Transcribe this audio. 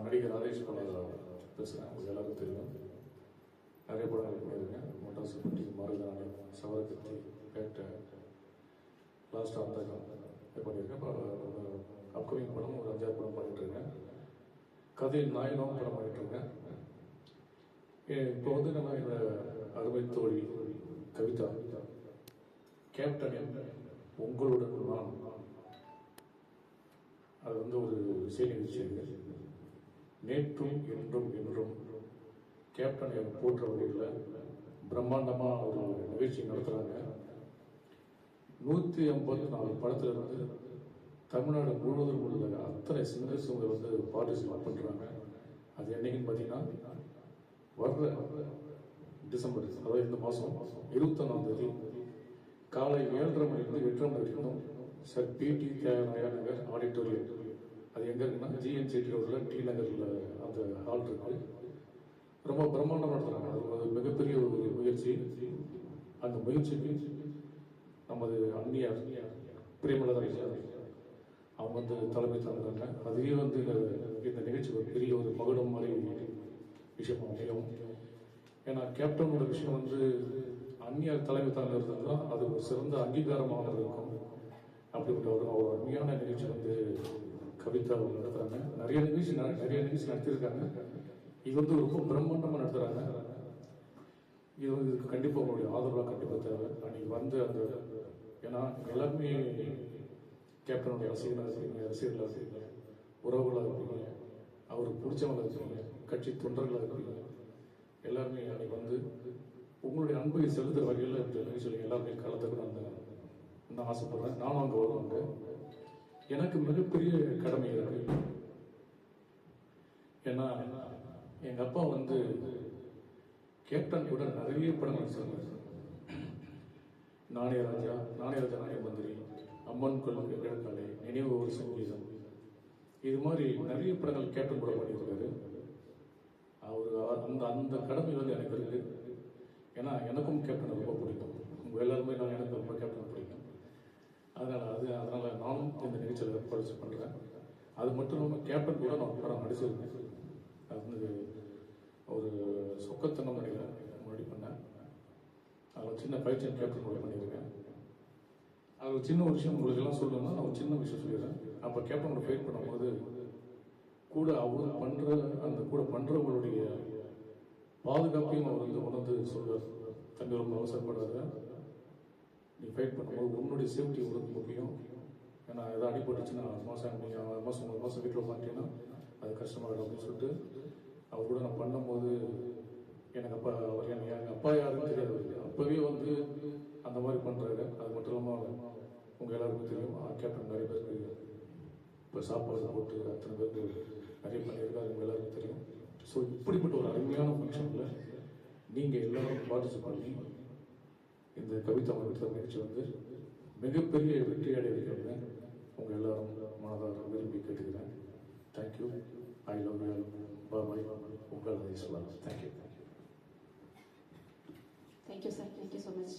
நடிகர் ராஜேஷ் பாலா பேசுகிறேன். உங்களுக்கு எல்லாருக்கும் தெரியும். நிறைய படங்கள் பண்ணியிருக்கேன். மொட்டாசு பட்டி, மருதாணி, சவரக்கத்தி, பேட்டை, லாஸ்ட்டாக அந்த பண்ணியிருக்கேன். இப்போ அப்கமிங் படம் ஒரு 5-6 படம் பண்ணிட்டுருக்கேன். கதை நாயகம் படம் பண்ணிட்டுருக்கேன். இப்போ வந்து நம்ம என்னோட அருமை தோழி கவிதா, கேப்டன் உங்களுடன் நான், அது வந்து ஒரு இசை நிகழ்ச்சி. நேற்றும் இன்றும் என்றும் கேப்டன் போன்ற வகையில் பிரம்மாண்டமாக ஒரு நிகழ்ச்சி நடத்துகிறாங்க. 154 படத்துல இருந்து தமிழ்நாடு முழுவதும் உள்ள அத்தனை சிங்கர்ஸும் வந்து பார்ட்டிசிபேட் பண்ணுறாங்க. அது என்னைக்குன்னு பார்த்தீங்கன்னா வர்ற டிசம்பர், அதாவது இந்த மாதம் 21ஆம் காலை 7:30 மணிலிருந்து 8:30 மணி வரைக்கும் சார் பிடி தியாகராய நகர் ஆடிட்டோரியம். அது எங்கே இருக்குன்னா ஜிஎன்சிடி ரோடில் டி நகரில் அந்த ஹால் இருக்கு. ரொம்ப பிரம்மாண்டம் நடத்துகிறாங்க. அது ஒரு மிகப்பெரிய ஒரு முயற்சி. அந்த முயற்சிக்கு நமது அந்நியார் பிரேமலதா அவங்க வந்து தலைமை தாங்குறாங்க. அதுவே வந்து இந்த நிகழ்ச்சி ஒரு பெரிய ஒரு மகுடம் மாதிரி விஷயமா அமையும். ஏன்னா கேப்டனோட விஷயம் வந்து அந்நியார் தலைமை தாங்கிறது தான் அது ஒரு சிறந்த அங்கீகாரமாக இருக்கும். அப்படிப்பட்ட ஒரு அருமையான நிகழ்ச்சி வந்து கவிதா அவங்க நடத்துறாங்க. நிறைய நிகழ்ச்சி நடத்தியிருக்காங்க. இது வந்து ரொம்ப பிரம்மாண்டமாக நடத்துறாங்க. இது வந்து இதுக்கு கண்டிப்பாக உங்களுடைய ஆதரவாக கண்டிப்பாக தேவை. அன்னைக்கு வந்து அந்த ஏன்னா எல்லாருமே கேப்டனுடைய ரசிகர்களாக இருப்பீங்க, உறவுகளாக இருப்பீங்க, அவருக்கு பிடிச்சவங்களாக இருப்பீங்க, கட்சி தொண்டர்களாக இருப்பீங்க. எல்லாருமே அன்னைக்கு வந்து உங்களுடைய அன்பை செலுத்துற வகையில் இந்த நிகழ்ச்சியில் எல்லாருமே கலந்துக்கணும் நான் ஆசைப்படுறேன். நானும் அங்கே வருவாங்க. எனக்கு மிகப்பெரிய கடமை இருக்கு. ஏன்னா எங்க அப்பா வந்து கேப்டன் கூட நிறைய படங்கள் சொன்னார். நானே ராஜா, நானே மந்திரி, அம்மன் கொள்கை கிழக்காலை, நினைவு ஒரு சங்கீதம், இது மாதிரி நிறைய படங்கள் கேப்டன் கூட பண்ணியிருக்காரு. அவர் அந்த அந்த கடமை வந்து எனக்கு இருக்கு. ஏன்னா எனக்கும் கேப்டன் ரொம்ப பிடிக்கும். உங்க எல்லாருமே எனக்கு ரொம்ப கேப்டன் பிடிக்கும். அதனால நானும் இந்த நிகழ்ச்சியில் பார்ட்டிசிபேட் பண்றேன். அது மட்டும் இல்லாமல் கேப்டன் கூட நான் படம் நடிச்சிருக்கேன். அது வந்து ஒரு சொக்கத்தங்கம் நினைக்கிறேன் முன்னாடி பண்ணேன். அதில் சின்ன பயிற்சி கேப்டன் கூட பண்ணியிருக்கேன். அது சின்ன ஒரு விஷயம் உங்களுக்கு எல்லாம் சொல்லணும்னா நான் ஒரு சின்ன விஷயம் சொல்லிடுறேன். அப்போ கேப்டனோட ஃபைட் பண்ணும்போது கூட அவங்க கூட பண்றவங்களுடைய பாதுகாப்பையும் அவர் வந்து உணர்ந்து சொல்வார். தம்பி ரொம்ப அவசரப்படாத, நீ ஃபைட் பண்ணும்போது உன்னுடைய சேஃப்டி உனக்கு முக்கியம். ஏன்னா எதாவது அடிபட்டுச்சுன்னா 6 மாதம் நீங்கள் 6 மாதம் 1 மாதம் வீட்டில் பார்த்தீங்கன்னா அது கஷ்டமாகிடும் அப்படின்னு சொல்லிட்டு அவர் கூட நான் பண்ணும்போது எனக்கு அவர் எங்கள் அப்பா யாருன்னு தெரியாது. அப்பவே வந்து அந்த மாதிரி பண்றாரு. அது மட்டும் இல்லாமல் உங்க எல்லாருக்கும் தெரியும் கேப்டன் நிறைய பேருக்கு இப்போ சாப்பாடு போட்டு அத்தனை பேருக்கு நிறைய பண்ணியிருக்காரு. உங்க எல்லாருக்கும் தெரியும். ஸோ இப்படிப்பட்ட ஒரு அருமையான ஃபங்க்ஷனில் நீங்கள் எல்லாரும் பார்ட்டிசிபேட் பண்ணி இந்த கவிதா நிகழ்ச்சி வந்து மிகப்பெரிய வெற்றி அடைய வைக்கிறது உங்க எல்லாரும் மனதார விரும்பி கேட்டுக்கிறேன். Thank you. I love you. Bye. உங்கள் thank you. Thank you, sir. Thank you so much.